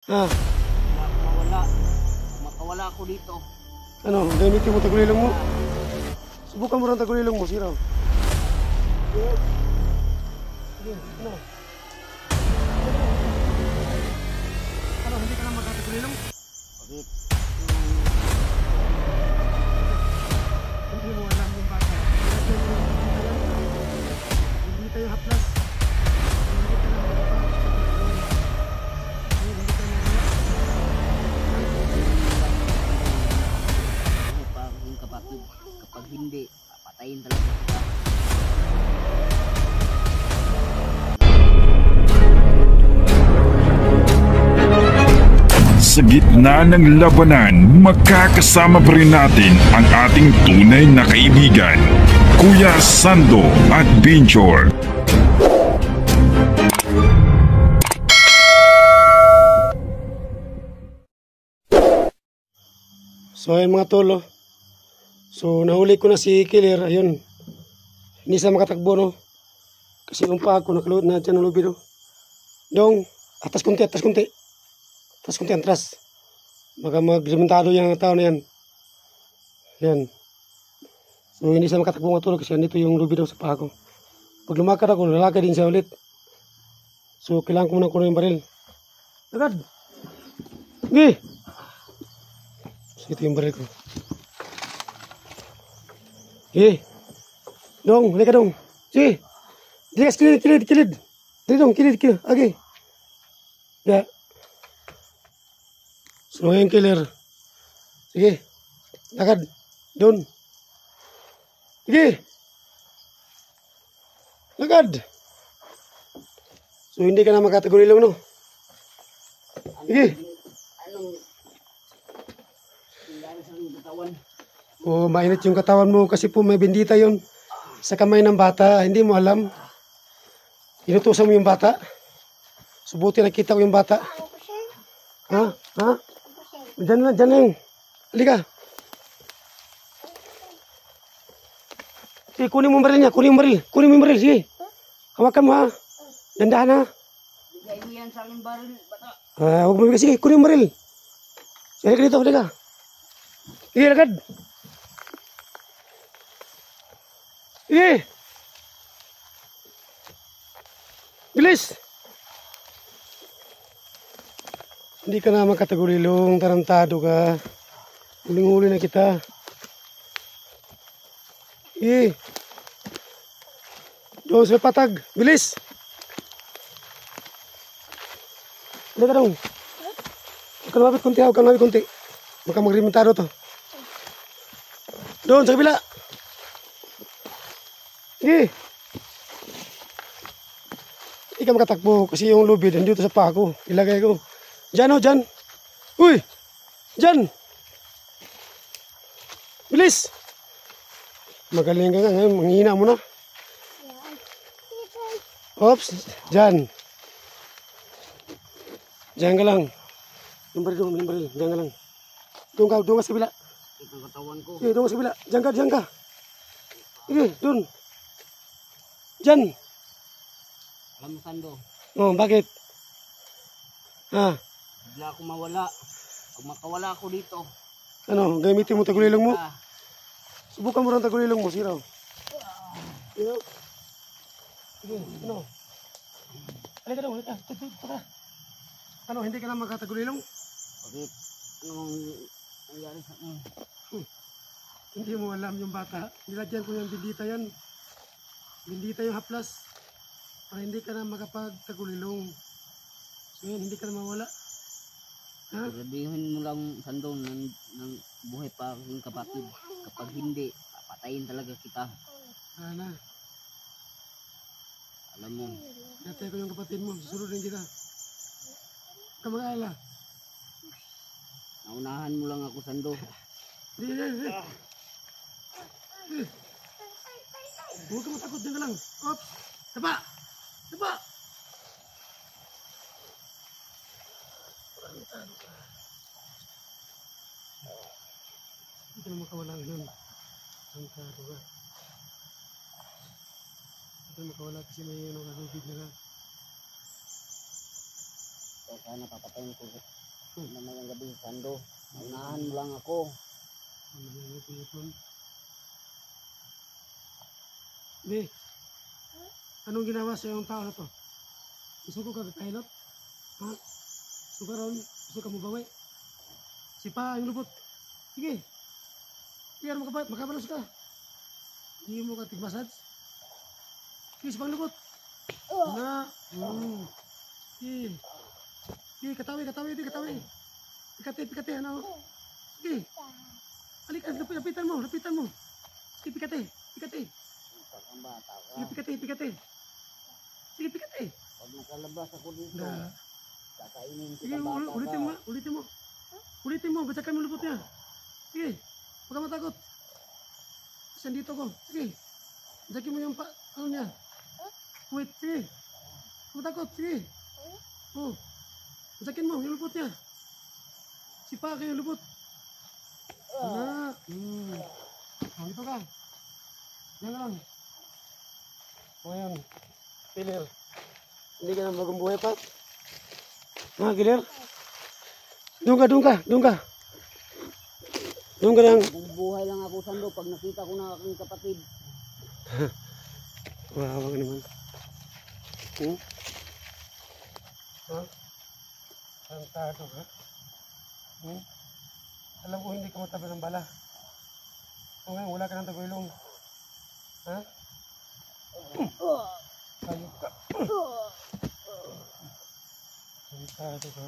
Ah, Mawala. Makawala ako dito. ano, gamitin mo tagulilong mo. Subukan mo rin tagulilong mo, siraw. Sige, ano? Ano, hindi ka na magkatagulilong? Bakit? Hindi mo alam yung bata. Hindi tayo haplas. Hindi ka na magkatagulilong. Hindi ka na Buhay pa akong kapatid. Kapag hindi, papatayin talaga kita. Sa gitna ng labanan, magkakasama pa rin natin ang ating tunay na kaibigan, Kuya Sando Adventure. So ayun mga tolo. So nahuli ko na si Killer. Ayun. Hindi siya makatakbo no. Kasi yung paa ko nakaluot na dyan ng lubi no. Dong. Atas kunti, atas kunti. Atas kunti, atras. Baka magrementado yung tao na yan. Yan. So hindi siya makatakbo mga tolo kasi nandito yung lubi daw sa paa ko. Pag lumakad ako, lalakad din siya ulit. So kailangan ko muna kunin yung baril. Agad. Sige. Ito yung baril ko. Sige. Dong, halika dong. Sige. Dikas, kilid. Dali dong, kilid. Okay. Ya. So, yung killer. Sige. Lakad. Doon. Sige. Lakad. So, hindi ka na magkatagulilong, no? Sige. Anong dahil sa iyong katawan? Oh, mainit yung katawan mo kasi po may bendita yon sa kamay ng bata. Hindi mo alam. Inutusan mo yung bata. Subuti nakita ko yung bata. Ha? Diyan lang. Halika. Sige, kunin mo yung baril niya. Kunin mo yung baril. Sige. Hawakan mo ha. Dandahan ha. Bigay mo yan sa akin baril, bata. Huwag mo bigay. Sige, kunin mo yung baril. Halika dito, halika. Sige, lagad. Sige. Bilis. Hindi ka na makatagulilong, tarantado ka. Huling-huli na kita. Sige. Doon sa patag. Bilis. Halika dong. Huwag ka lumapit konti. Baka magrimentado to. Doon sa kabila. Sige. Hindi ka makatakbo kasi yung lubid nandito sa paa ko. Ilagay ko. Diyan. Uy! Diyan! Bilis! Magaling ka nga ngayon. Manghihina mo na. Oops! Diyan. Diyan ka lang. Yung baril. Diyan ka lang. Doon ka sa kabila. Itong katawan ko. Sige, doon ka sa kabila. Diyan ka. Sige, doon. Diyan. Alam mo, Sando, Oh, bakit? bigla ako mawala. Pag makawala ako dito, Ano, gamitin mo tagulilong mo? ah, Subukan mo rin tagulilong mo, siraw. Siraw. Sige, ano? Halika daw, halika. Tara. Ano, hindi ka na magkatagulilong? bakit? Anong nangyari sa akin? Hindi mo alam yung bata. Nilagyan ko yung bindita yan. Bindita yung haplas. Para hindi ka na makapagtagulilong. So yan, hindi ka na mawala. Ha? Sabihin mo lang, Sando, ng buhay pa akong kapatid. Kapag hindi, papatayin talaga kita. Sana. Alam mo, Natay ko yung kapatid mo. Susunodin kita. Huwag ka mag-alala. naunahan mo lang ako, Sando. Hindi. Huwag ka matakot, dyan ka lang. Oops! Tapa! Hindi ka na makawala yun. Santado ka. Hindi ka na makawala kasi may ano ka, lubid na ka. Ito sana papatayin ko. Mamayang gabi, Sando. Unahan mo lang ako. Be, anong ginawa sa iyong tao na to? Gusto ko ka-pilot? Ha? Gusto ka ron? Gusto ka mabawi? Sipa yung lubot. Sige. Sige, makabalos ka. Hindi mo ka tig-massage. Sige, sipang lubot. Na. Sige. Sige, katawi. Pikati, ano? Sige. Halika, lapitan mo. Sige, pikati. Ang bata ka. Sige, pikati. Sige, pikati. Pag nakalabas ako dito, Na. kakainin Sige, kita bata ka. ulitin mo. Bacakan mo lubot niya. Sige, huwag ka matakot. Kasi dito ko. Sige. Bacakin mo yung ano niya. Wait, sige. Huwag matakot, sige. Oh. Bacakin mo yung lubot niya. Sipa kayo yung lubot. Oh, dito ka. Yan lang. O yan. Kilir. Hindi ka na bagong buhay pa. Kilir. Doon ka. Buhay lang ako, Sando, pag nakita ko na aking kapatid. Wawa ka naman. Ha? Santado ka? Alam ko hindi ka matabi ng bala. So ngayon wala ka ng tagulong. Ha? Ayok ka. Santado ka.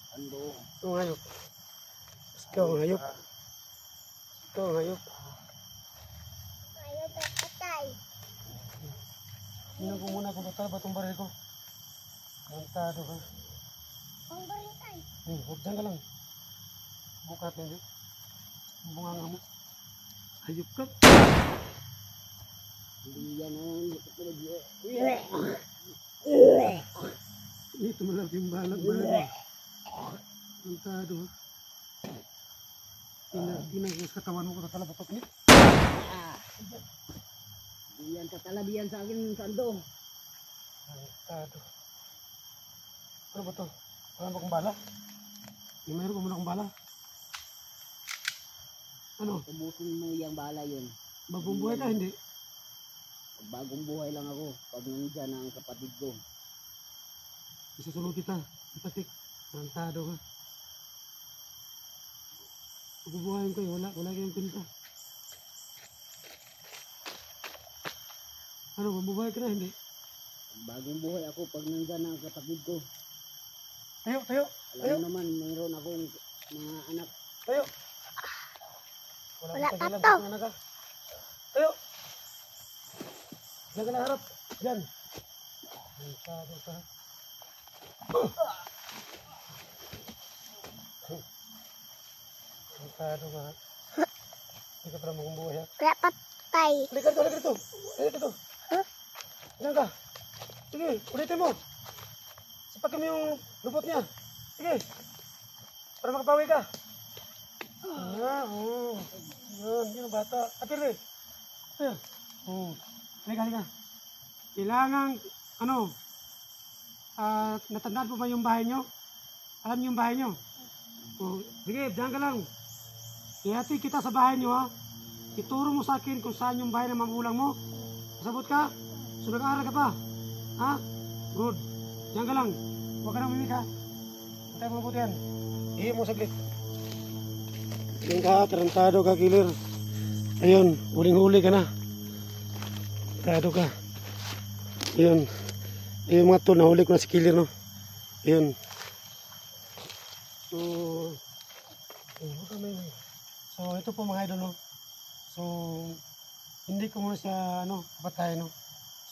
Sando. Ito ang hayop. Ikaw ang hayop. Ayaw na patay. Tingnan ko muna kung batong baril ko. Santado ka. Ang barintay. Huwag dyan ka lang. Bukat hindi. Bunga nga mo. Hayop ka. Hindi yan ang Ito malaki yung balag. Santado ha. Tingnan ko sa katawan mo ko tatalabatot niya. Hindi yan tatalabihan sa akin, Sando. Santado. Ano ba to? Wala ba akong bala? Mayroon ba muna akong bala? Ano? Tubusin mo yung bala yun. Bagong buhay ka hindi? Bagong buhay lang ako pag nandyan ang kapatid ko. Isusunod kita. Ipatik. Santado ka. Pagbubuhayin ko wala kayong pinta. Ano, mabubuhay ka na hindi? Bagong buhay ako pag nandyan ang kapatid ko. Tayo. Alam mo naman, mayroon akong mga anak. Tayo. Wala akong pa tagilan, to. mga naga. Tayo. Diyan ka na harap. Diyan. Santado ka. Santado ka. Hindi ka pala magumbuhay ha. Wala patay. Halika dito. Diyan ka. Sige, ulitin mo. Sipakin mo yung lupot niya. Sige. Para makabawi ka. Oo. Yan ang bata. Apir eh. Ayan. Halika. Kailangan, natandaan po ba yung bahay nyo? Alam niyo yung bahay nyo? Sige, diyan ka lang. Ihati kita sa bahay nyo ha. Ituro mo sa akin kung saan yung bahay ng magulang mo. Sabot ka? So nag-aaral ka pa? Ha? Good. Diyan ka lang. Huwag ka nang mimik ha. Antay mo mabuti yan. Ihi mo saglit. Diyan ka, tarantado ka, Kilir. Ayun, huling-huli ka na. Tarantado ka. Ayun. Ayun mga tol, nahuli ko na si Kilir, no? Ayun. So, ito po mga idol, no? So, hindi ko muna siya, patay, no?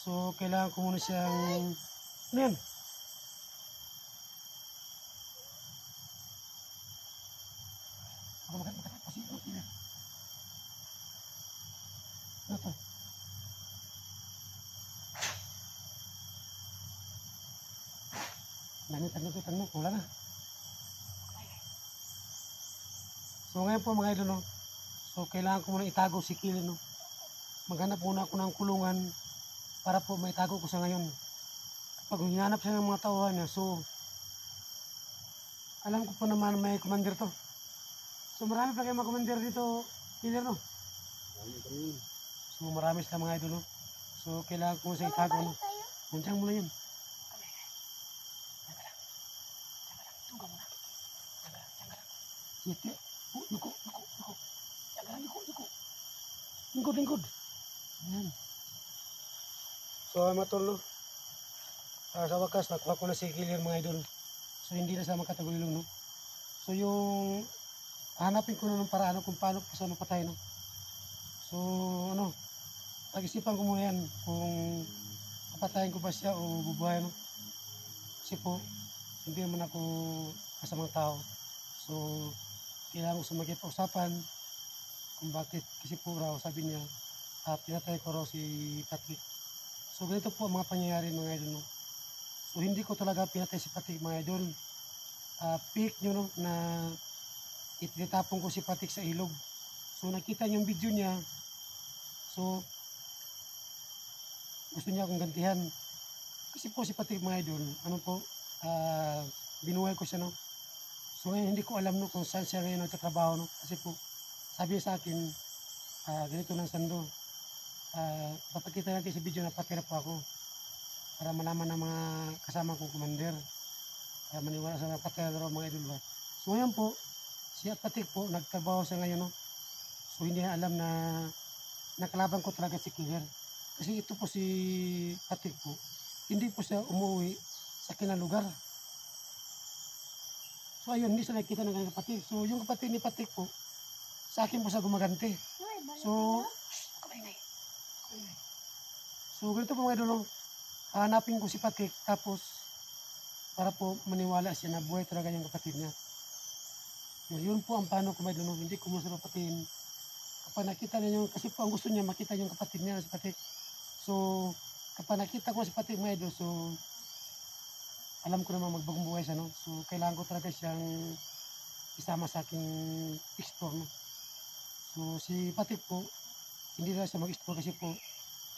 So, kailangan ko muna siyang, ano yan? Ano to? Tanong mo, wala na. So ngayon po mga idol, no? So kailangan ko muna itago si Kilir, no? Maghanap muna ako ng kulungan para po maitago ko sa ngayon. pag hinanap siya ng mga tauhan niya, so alam ko po naman may commander to. So marami pa kayong mga commander dito, killer no? So marami sila mga idol no? So kailangan ko sa itago no? Nandiyan mo na yun. Sige, yuko. Lingkod. Ayan. So mga tol no? Sa wakas, nakuha ko na si killer mga idol. So hindi na sa makatagulilong no? So yung hanapin ko na ng paraan kung paano ko siya mapatay no? So ano, pag-isipan ko muna yan kung papatayin ko ba siya o bubuhay no? Kasi po, hindi naman ako kasamang tao. So kailangan ko sumagit usapan kung bakit, kasi po raw sabi niya pinatay ko raw si Patrick. So ganito po ang mga pangyayari mga idol no? So hindi ko talaga pinatay si Patrick mga idol. Pick nyo no, na itinatapon ko si Patrick sa ilog. So nakita niyo yung video niya. So gusto niya akong gantihan. Kasi po si Patrick mga idol, ano po, binuhay ko siya no. So ngayon hindi ko alam no kung saan siya ngayon nagtatrabaho no. Kasi po sabi sa akin, ganito ng Sando. Papakita natin sa video na patira po ako. Para malaman ng mga kasama kong commander. Para maniwala sa mga patira raw mga idol ba. So ngayon po, si Patrick po, nagtrabaho siya ngayon no. So hindi na alam na nakalaban ko talaga si killer. Kasi ito po si Patrick po, hindi po siya umuwi sa kanilang lugar. So ayun, hindi siya nakikita ng kanyang kapatid. So yung kapatid ni Patrick po, sa akin po siya gumagante. So, so ganito po mga idol, hanapin ko si Patrick tapos para po maniwala siya na buhay talaga yung kapatid niya. Yun po ang paano ko mga idol, hindi ko muna sa papatiin. Kapag nakita niya yung, kasi po ang gusto niya makita yung kapatid niya si Patrick. So, kapag nakita ko si Patrick mga idol, so alam ko naman magbagong buhay siya no. So kailangan ko talaga siyang isama sa aking explore no. So si Patrick po, hindi na siya mag-explore kasi po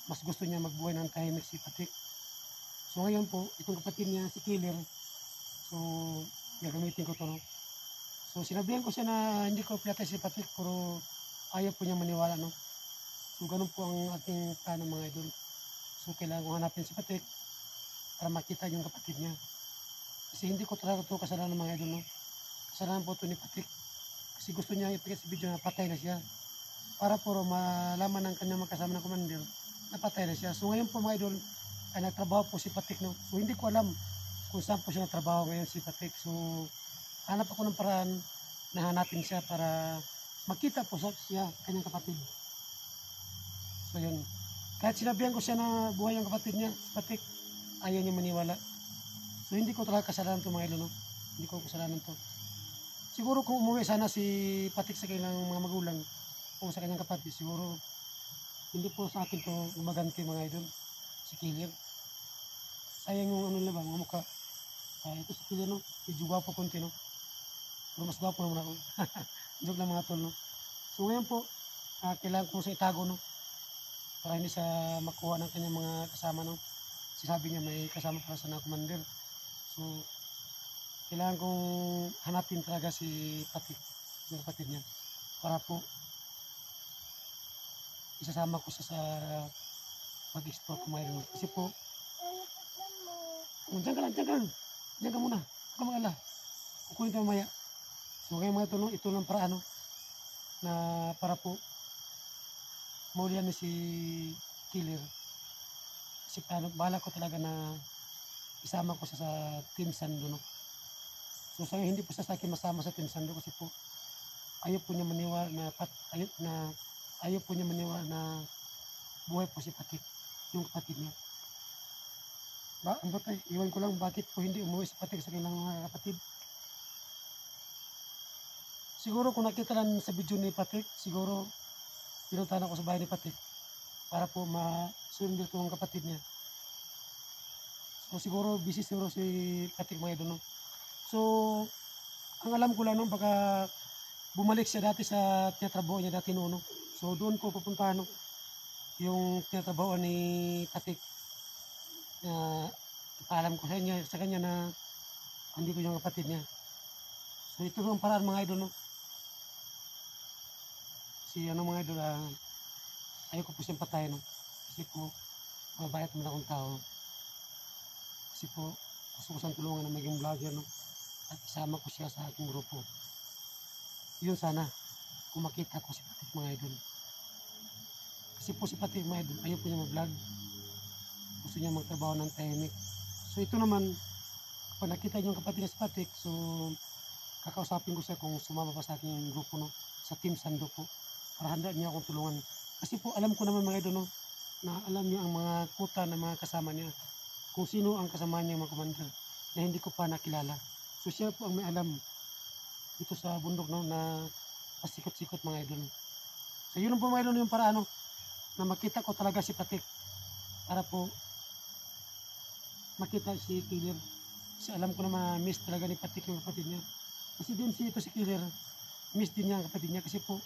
mas gusto niya magbuhay ng tahimik si Patrick. So ngayon po, itong kapatid niya si Killer, so gagamitin ko to no. So sinabihan ko siya na hindi ko pinatay si Patrick pero ayaw po niya maniwala no. So ganun po ang ating plano mga idol. So kailangan ko hanapin si Patrick para makita yung kapatid niya. Kasi hindi ko talaga ito kasalanan ng mga idol no. Kasalanan po ito ni Patrick. Kasi gusto niya ipakita sa video na patay na siya. Para po malaman ng kanyang makasama ng commander na patay na siya. So ngayon po mga idol ay nagtrabaho po si Patrick no. So hindi ko alam kung saan po siya nagtrabaho ngayon si Patrick. So hanap ako ng paraan na hanapin siya para makita po siya kanyang kapatid. So yun. Kahit sinabihan ko siya na buhay ang kapatid niya, si Patrick, ayaw niya maniwala. So hindi ko talaga kasalanan ito mga idol no? Hindi ko kasalanan ito. Siguro kung umuwi sana si Patrick sa kanilang mga magulang o sa kanyang kapatid, siguro hindi po sa akin ito gumaganti mga idol. Si Killer. Sayang yung ano lang ba, mga mukha. Ito si Killer no? Medyo gwapo konti no? Pero mas gwapo naman ako. Joke lang mga tol no? So ngayon po, kailangan ko sa itago no? Para hindi sa makuha ng kanyang mga kasama no? Sabi niya may kasama para sa commander. So kailangan kong hanapin talaga si Patrick, yung kapatid niya, para po isasama ko siya sa mag-explore ko mga idol. Kasi po diyan ka muna, huwag ka mag-ala, kukunin ka mamaya. So ngayon mga ito, ito lang para ano na para po maulihan ni si Killer. Kasi bahala ko talaga na isama ko siya sa Team Sando no. So sa hindi po siya sa akin masama sa Team Sando kasi po ayaw po niya maniwala na buhay po si Patrick, yung kapatid niya. Ang batay, iwan ko lang bakit po hindi umuwi si Patrick sa kanilang mga kapatid. Siguro kung nakita lang sa video ni Patrick, siguro pinuntahan ako sa bahay ni Patrick para po ma-surrender ko ang kapatid niya. So siguro busy siguro si Patrick mga idol no. So ang alam ko lang no, baka bumalik siya dati sa tinatrabaho niya dati no. So doon ko pupuntahan no, yung tinatrabaho ni Patrick. ipaalam ko sa kanya na hindi ko yung kapatid niya. So ito ang paraan mga idol, no? Kasi ano mga idol, ayoko po siyang patay, no? Kasi po, mabayat naman akong tao. Kasi po, gusto ko siyang tulungan na maging vlogger, no? At isama ko siya sa aking grupo. Yun sana, kung makita ko si Patik mga idol. Kasi po si Patik mga idol, ayaw po niya mag-vlog. Gusto niya magtrabaho ng tahimik. So ito naman, kapag nakita niyo yung kapatid niya si Patik, so kakausapin ko siya kung sumama pa sa aking grupo, no? Sa Team Sando po. Para handa niya akong tulungan. Kasi po alam ko naman mga idol, no? Na alam niya ang mga kuta na mga kasama niya. Kung sino ang kasama niya mga commander na hindi ko pa nakilala. So siya po ang may alam dito sa bundok, no? Na pasikot-sikot mga idol. So yun po mga idol yung paraan, no? Na makita ko talaga si Patik. Para po makita si Killer. Kasi alam ko na ma-miss talaga ni Patik yung kapatid niya. Kasi din si Killer, miss din niya ang kapatid niya. Kasi po,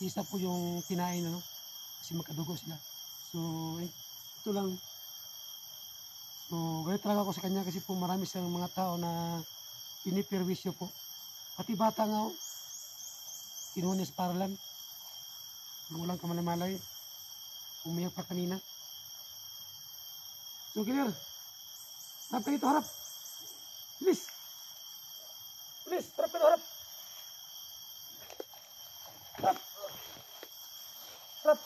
isa po yung kinain, no? Kasi magkadugo sila. So, ito lang. So, galit talaga ako sa kanya kasi po marami siyang mga tao na piniperwisyo po. Pati bata nga, kinuha niya sa paralan. Walang kamalamalay. Umiyak pa kanina. So, Killer, harap ka dito, harap. Bilis. Bilis, harap ka dito, harap. Harap. Harap.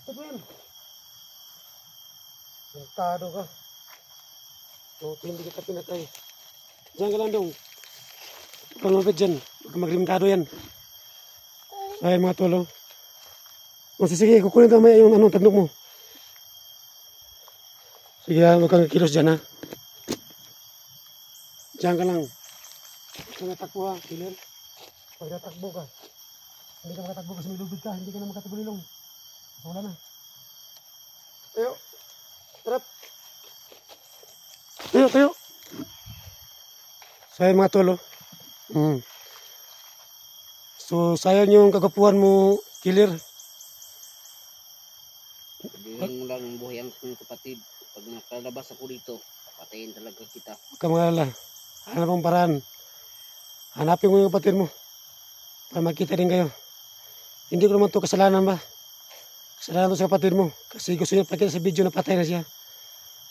Ito yan. Sentado ka. So, hindi kita pinatay. Diyan ka lang dong. Huwag kang lumapit dyan. Huwag kang maglimitado yan. So, ayan mga tolo. O, sige, kukunin ito may yung tandok mo. Sige, huwag kang kilos dyan, ha. Diyan ka lang. Huwag kang natakbo, ha, Killer. Pag natakbo ka, hindi ka makatakbo kasi may lubid ka, hindi ka na makatagulilong. So, wala na. Tayo. Harap. Tayo, tayo. So, ayan mga tolo. So, sayang yung kagapuhan mo, Killer. Bilang mo lang ang buhay ang kapatid. Pag nakalabas ako dito, patayin talaga kita. Huwag ka magalala. Hanap ang paraan. Hanapin mo yung kapatid mo. Para makita din kayo. Hindi ko naman ito kasalanan ba? Kasalanan ito sa kapatid mo. Kasi gusto niya pakita sa video na patay na siya.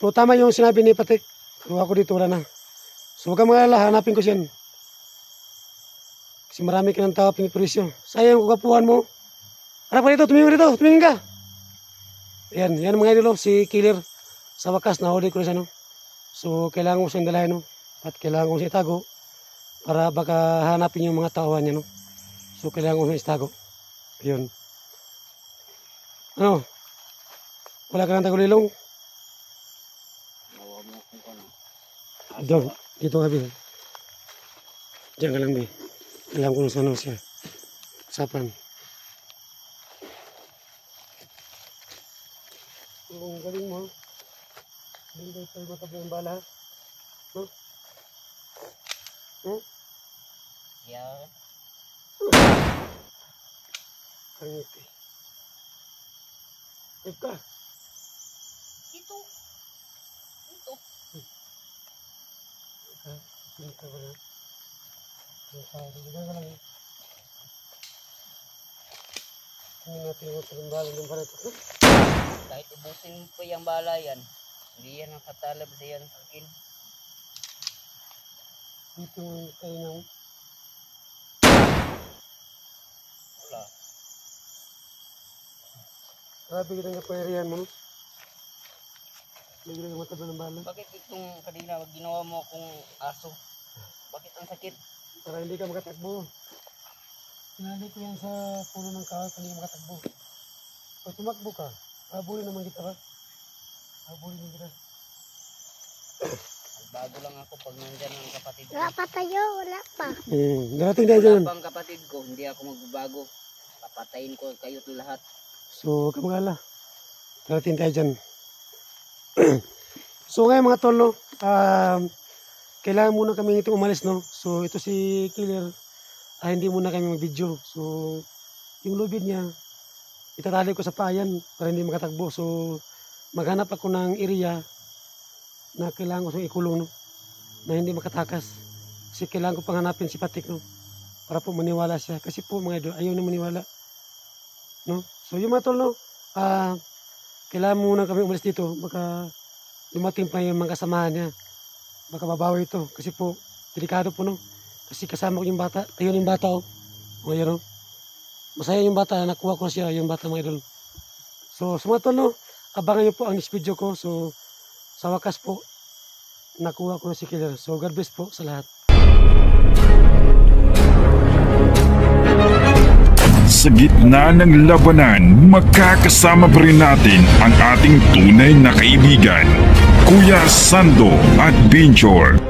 Pero tama yung sinabi ni Patik. Kung ako dito wala na. So huwag ka magalala. Hanapin ko siya. Kasi marami ka ng tao pinipurisyo. Sayang kung kapuhan mo. Harap ka dito. Tumingin dito. Tumingin ka. Yan. Yan mga idolo. Si Killer. Sa wakas nahuli ko na siya, no? So kailangan ko siyang dalahin, no? At kailangan ko siyang itago. Para baka hanapin yung mga tauhan niya, no? So kailangan ko siyang itago. Yun. Ano? Wala ka ng tagulilong? Nawa mo kung ano. Dog, dito nga, Bill. Diyan ka lang, Bill. Alam ko nung saan siya. Usapan. Ang galing mo. Hindi tayo matabi ang bala. No? Hmm? Yeah. Kangit eh. Huwag ka. Ito. Ito. Huwag ka ba na? Huwag ka lang. Hindi natin yung matalimbalan yung bala ito. Kahit ubusin mo pa yung bala yan, hindi yan ang katalab sa yan sa akin. Dito kayo nang Wala. grabe kita nga pahirihan mo, no? Hindi kita mataba ng bala. Bakit itong kanina ginawa mo akong aso? Bakit ang sakit? Para hindi ka makatakbo. Sinali ko yan sa puno ng kahoy kung hindi ka makatakbo. Pag tumakbo ka, habulin naman kita ba? Habulin naman kita. Bago lang ako pag nandyan ang kapatid ko. Wala pa tayo, wala pa. Darating tayo dyan. Wala pang kapatid ko, hindi ako magbabago. Papatayin ko kayo't lahat. So, huwag ka mag-alala. Darating tayo dyan. So, ngayon mga tol, no? Kailangan muna kami ito umalis, no? So, ito si Killer. Hindi muna kami mag-video. So, yung lubid niya, itatali ko sa payan para hindi makatagbo. So, maghanap ako ng area na kailangan ko siyang ikulong, no? Na hindi makatakas. Kasi kailangan ko pang hanapin si Patik, no? Para po maniwala siya. Kasi po mga idol, ayaw na maniwala. No? So yung mga tol, no? Kailangan muna kami umalis dito. Baka dumating pa yung mga kasamahan niya. Baka babawi ito. Kasi po, delikado po, no? Kasi kasama ko yung bata. Ayun yung bata, oh. O yan, oh. Masaya yung bata. Nakuha ko siya, yung bata, mga idol. So sa mga tol, no? Abangan niyo po ang next video ko. So sa wakas po, nakuha ko na si Killer. So God bless po sa lahat. Sa gitna ng labanan, makakasama pa rin natin ang ating tunay na kaibigan, Kuya Sando at Binchor.